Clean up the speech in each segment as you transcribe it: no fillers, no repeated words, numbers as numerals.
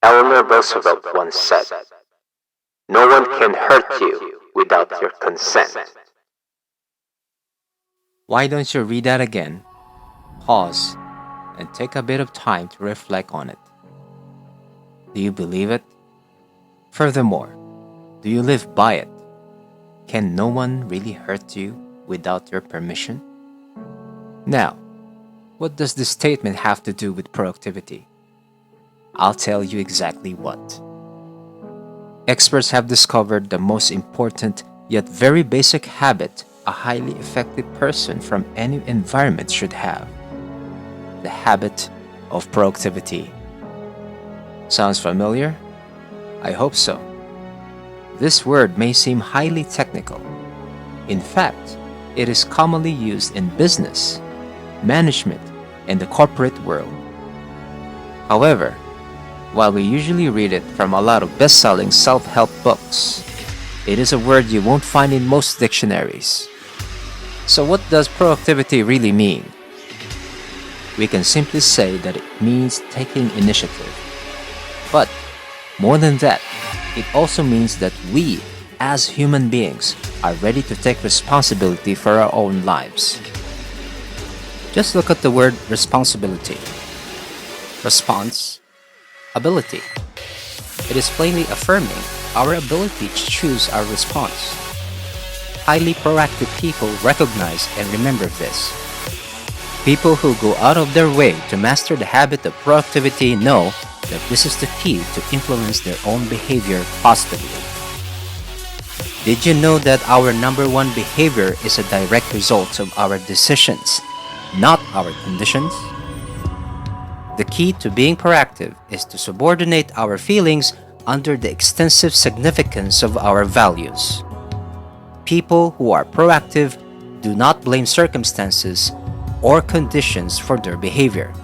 Eleanor Roosevelt once said, "No one can hurt you without your consent." Why don't you read that again? Pause and take a bit of time to reflect on it. Do you believe it? Furthermore, do you live by it? Can no one really hurt you without your permission? Now, what does this statement have to do with productivity? I'll tell you exactly what. Experts have discovered the most important yet very basic habit a highly effective person from any environment should have: the habit of productivity. Sounds familiar? I hope so. This word may seem highly technical. In fact, it is commonly used in business, management, and the corporate world. However, while we usually read it from a lot of best-selling self-help books, it is a word you won't find in most dictionaries. So what does productivity really mean? We can simply say that it means taking initiative. But more than that, it also means that we, as human beings, are ready to take responsibility for our own lives. Just look at the word responsibility. Response, ability. It is plainly affirming our ability to choose our response. Highly proactive people recognize and remember this. People who go out of their way to master the habit of productivity know that this is the key to influence their own behavior positively. Did you know that our number one behavior is a direct result of our decisions, not our conditions? The key to being proactive is to subordinate our feelings under the extensive significance of our values. People who are proactive do not blame circumstances or conditions for their behavior.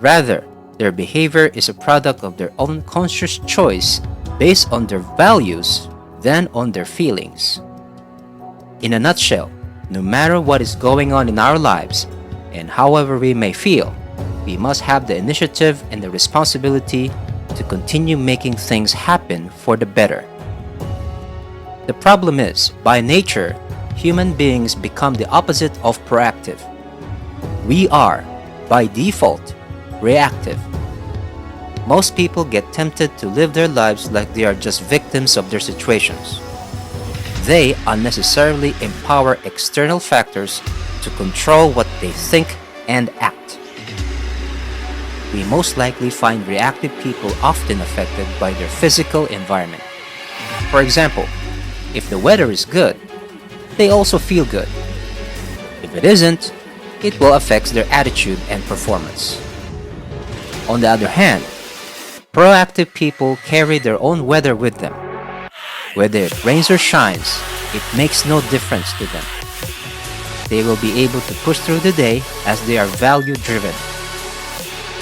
Rather, their behavior is a product of their own conscious choice based on their values than on their feelings. In a nutshell, no matter what is going on in our lives and however we may feel, we must have the initiative and the responsibility to continue making things happen for the better. The problem is, by nature, human beings become the opposite of proactive. We are, by default, reactive. Most people get tempted to live their lives like they are just victims of their situations. They unnecessarily empower external factors to control what they think and act. We most likely find reactive people often affected by their physical environment. For example, if the weather is good, they also feel good. If it isn't, it will affect their attitude and performance. On the other hand, proactive people carry their own weather with them. Whether it rains or shines, it makes no difference to them. They will be able to push through the day as they are value-driven.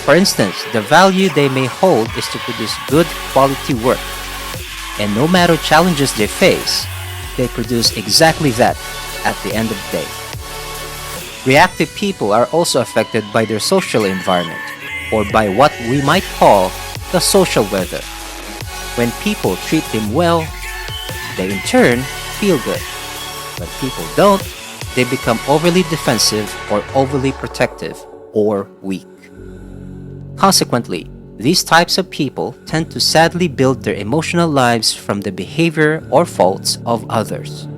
For instance, the value they may hold is to produce good quality work. And no matter challenges they face, they produce exactly that at the end of the day. Reactive people are also affected by their social environment, or by what we might call the social weather. When people treat them well, they in turn feel good. When people don't, they become overly defensive or overly protective or weak. Consequently, these types of people tend to sadly build their emotional lives from the behavior or faults of others.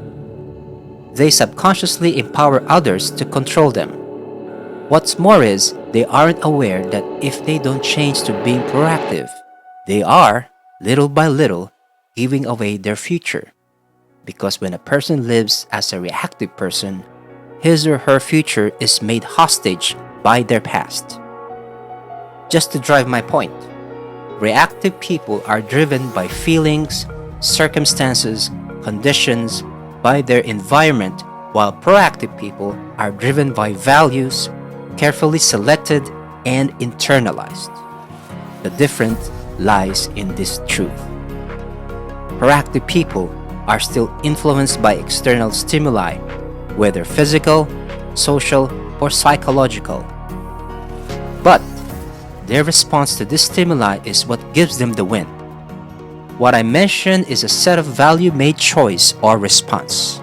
They subconsciously empower others to control them. What's more is, they aren't aware that if they don't change to being proactive, they are, little by little, giving away their future. Because when a person lives as a reactive person, his or her future is made hostage by their past. Just to drive my point, reactive people are driven by feelings, circumstances, conditions, by their environment, while proactive people are driven by values, carefully selected and internalized. The difference lies in this truth. Proactive people are still influenced by external stimuli, whether physical, social, or psychological. But Their response to this stimuli is what gives them the win. What I mentioned is a set of value-made choice or response.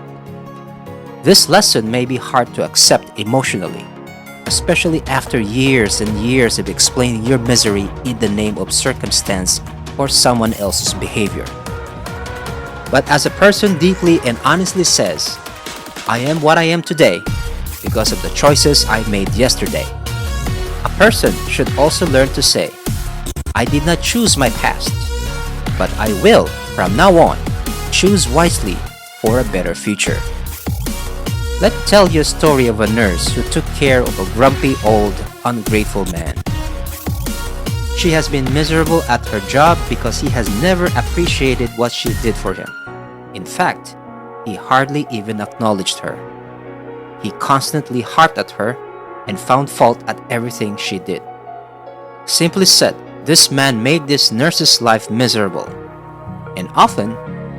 This lesson may be hard to accept emotionally, especially after years and years of explaining your misery in the name of circumstance or someone else's behavior. But as a person deeply and honestly says, I am what I am today because of the choices I made yesterday. A person should also learn to say, I did not choose my past, but I will, from now on, choose wisely for a better future. Let me tell you a story of a nurse who took care of a grumpy old, ungrateful man. She has been miserable at her job because he has never appreciated what she did for him. In fact, he hardly even acknowledged her. He constantly harped at her and found fault at everything she did. Simply said, this man made this nurse's life miserable. And often,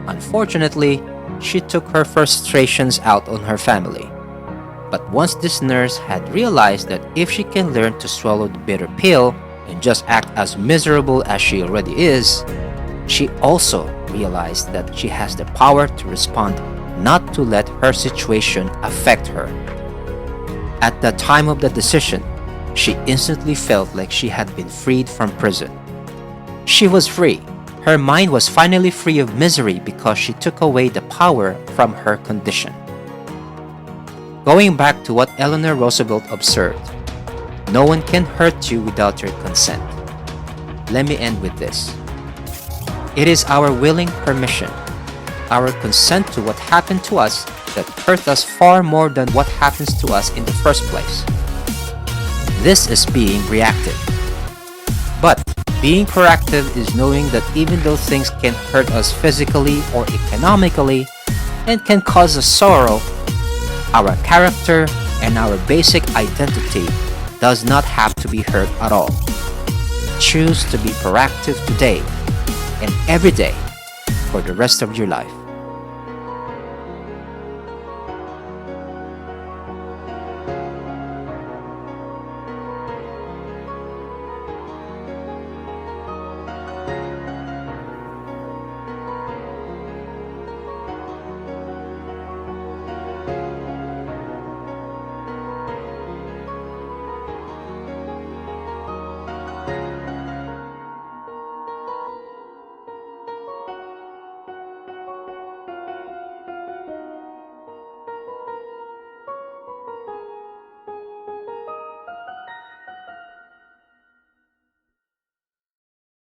unfortunately, she took her frustrations out on her family. But once this nurse had realized that if she can learn to swallow the bitter pill and just act as miserable as she already is, she also realized that she has the power to respond, not to let her situation affect her. At the time of the decision, she instantly felt like she had been freed from prison. She was free. Her mind was finally free of misery because she took away the power from her condition. Going back to what Eleanor Roosevelt observed, no one can hurt you without your consent. Let me end with this. It is our willing permission, our consent to what happened to us that hurt us far more than what happens to us in the first place. This is being reactive. But being proactive is knowing that even though things can hurt us physically or economically and can cause us sorrow, our character and our basic identity does not have to be hurt at all. Choose to be proactive today and every day for the rest of your life.